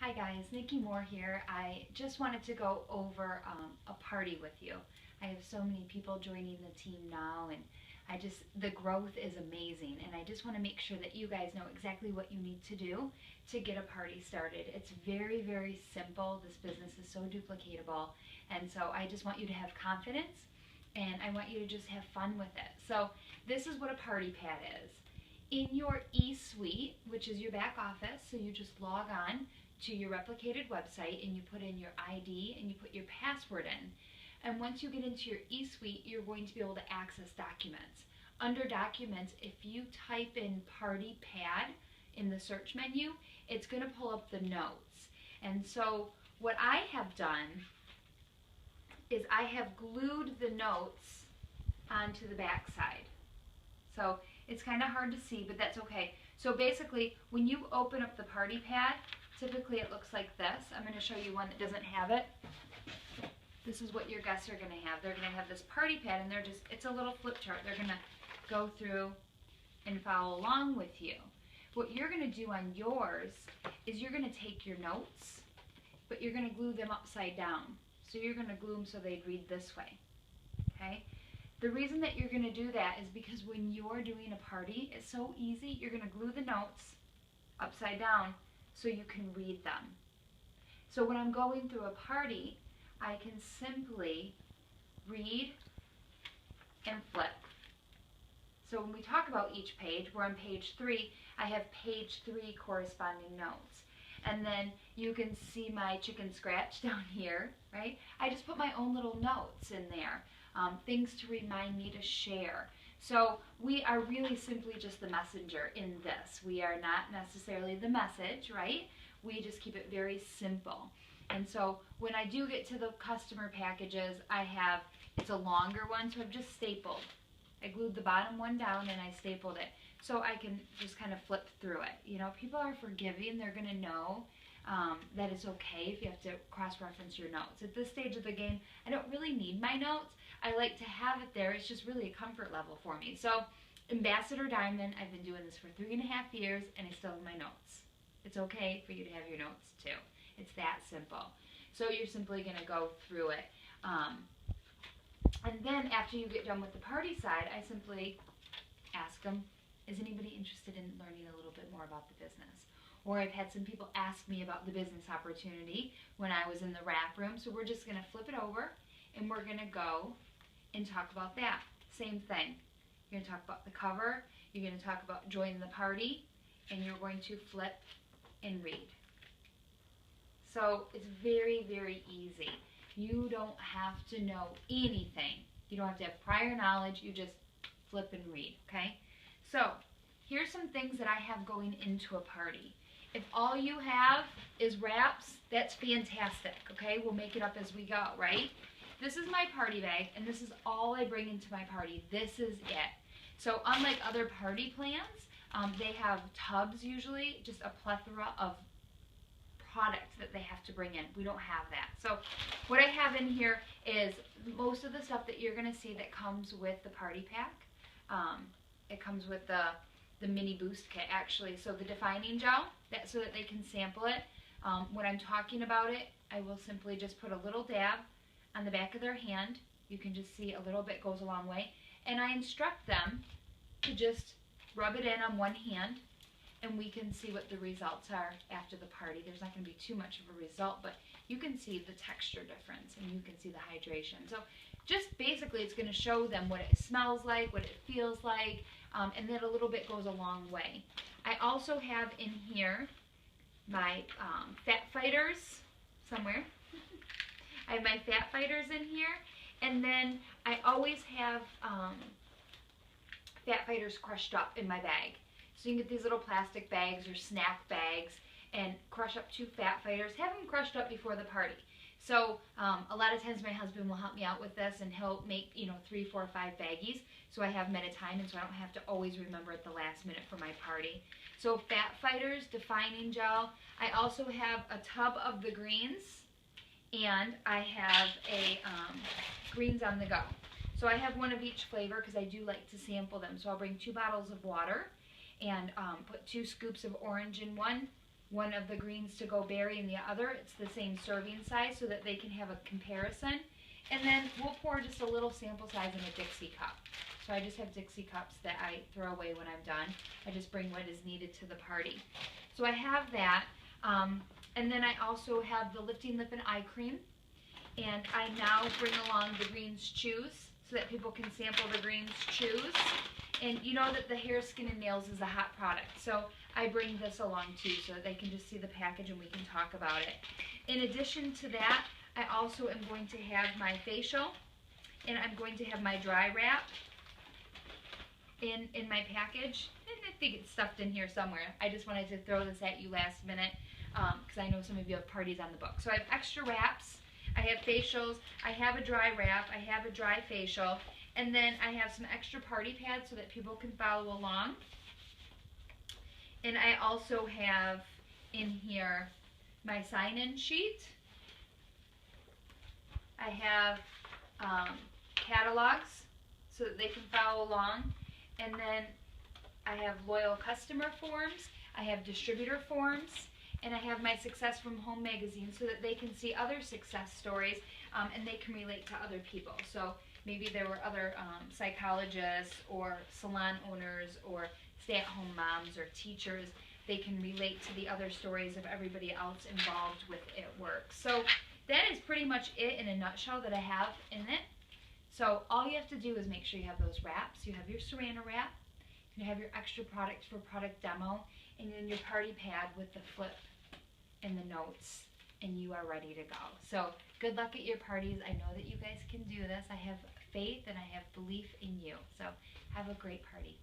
Hi guys, Nikki Moore here. I just wanted to go over a party with you. I have so many people joining the team now, and the growth is amazing, and I just want to make sure that you guys know exactly what you need to do to get a party started. It's very, very simple. This business is so duplicatable, and so I just want you to have confidence, and I want you to just have fun with it. So this is what a party pad is. In your e-suite, which is your back office, so you just log on to your replicated website and you put in your ID and you put your password in. And once you get into your e-suite, you're going to be able to access documents. Under documents, if you type in party pad in the search menu, it's going to pull up the notes. And so what I have done is I have glued the notes onto the back side. So it's kind of hard to see, but that's okay. So basically, when you open up the party pad, typically it looks like this. I'm going to show you one that doesn't have it. This is what your guests are going to have. They're going to have this party pad, and it's a little flip chart. They're going to go through and follow along with you. What you're going to do on yours is you're going to take your notes, but you're going to glue them upside down. So you're going to glue them so they read this way. Okay? The reason that you're going to do that is because when you're doing a party, it's so easy. You're going to glue the notes upside down so you can read them. So when I'm going through a party, I can simply read and flip. So when we talk about each page, we're on page 3. I have page 3 corresponding notes. And then you can see my chicken scratch down here, right? I just put my own little notes in there. Things to remind me to share. So we are really simply just the messenger in this. We are not necessarily the message, right? We just keep it very simple. And so when I do get to the customer packages, it's a longer one, so I've just stapled. I glued the bottom one down and I stapled it. So I can just kind of flip through it. You know, people are forgiving. They're going to know that it's okay if you have to cross-reference your notes. At this stage of the game, I don't really need my notes. I like to have it there. It's just really a comfort level for me. So Ambassador Diamond, I've been doing this for 3.5 years, and I still have my notes. It's okay for you to have your notes too. It's that simple. So you're simply going to go through it. And then after you get done with the party side, I simply ask them, is anybody interested in learning a little bit more about the business? Or I've had some people ask me about the business opportunity when I was in the wrap room. So we're just going to flip it over and we're going to go and talk about that. Same thing. You're going to talk about the cover. You're going to talk about joining the party. And you're going to flip and read. So it's very, very easy. You don't have to know anything. You don't have to have prior knowledge. You just flip and read, okay? So here's some things that I have going into a party. If all you have is wraps, that's fantastic, okay? We'll make it up as we go, right? This is my party bag, and this is all I bring into my party. This is it. So unlike other party plans, they have tubs usually, just a plethora of products that they have to bring in. We don't have that. So what I have in here is most of the stuff that you're going to see that comes with the party pack. It comes with the mini boost kit, actually. So the defining gel, so that they can sample it. When I'm talking about it, I will simply just put a little dab on the back of their hand. You can just see a little bit goes a long way. And I instruct them to just rub it in on one hand, and we can see what the results are after the party. There's not going to be too much of a result, but you can see the texture difference, and you can see the hydration. So just basically it's going to show them what it smells like, what it feels like, and then a little bit goes a long way. I also have in here my Fat Fighters somewhere. I have my Fat Fighters in here, and then I always have Fat Fighters crushed up in my bag. So you can get these little plastic bags or snack bags and crush up 2 Fat Fighters. Have them crushed up before the party. So a lot of times my husband will help me out with this, and he'll make 3, 4, 5 baggies. So I have them at a time, and so I don't have to always remember at the last minute for my party. So Fat Fighters, defining gel. I also have a tub of the greens, and I have a greens on the go. So I have one of each flavor because I do like to sample them. So I'll bring 2 bottles of water and put 2 scoops of orange in one, one of the greens to go berry and the other, it's the same serving size so that they can have a comparison. And then we'll pour just a little sample size in a Dixie cup. So I just have Dixie cups that I throw away when I'm done. I just bring what is needed to the party. So I have that. And then I also have the Lifting Lip and Eye Cream. And I now bring along the Greens Chews so that people can sample the Greens Chews. And you know that the hair, skin, and nails is a hot product. So I bring this along too so that they can just see the package and we can talk about it. In addition to that, I also am going to have my facial, and I'm going to have my dry wrap in my package. And I think it's stuffed in here somewhere. I just wanted to throw this at you last minute because I know some of you have parties on the book. So I have extra wraps, I have facials, I have a dry wrap, I have a dry facial, and then I have some extra party pads so that people can follow along. And I also have in here my sign-in sheet. I have catalogs so that they can follow along. And then I have loyal customer forms, I have distributor forms, and I have my Success from Home magazine so that they can see other success stories and they can relate to other people. So maybe there were other psychologists or salon owners or stay-at-home moms or teachers. They can relate to the other stories of everybody else involved with at work. So that is pretty much it in a nutshell that I have in it. So all you have to do is make sure you have those wraps. You have your Saran wrap, you have your extra product for product demo, and then your party pad with the flip and the notes, and you are ready to go. So good luck at your parties. I know that you guys can do this. I have faith and I have belief in you. So have a great party.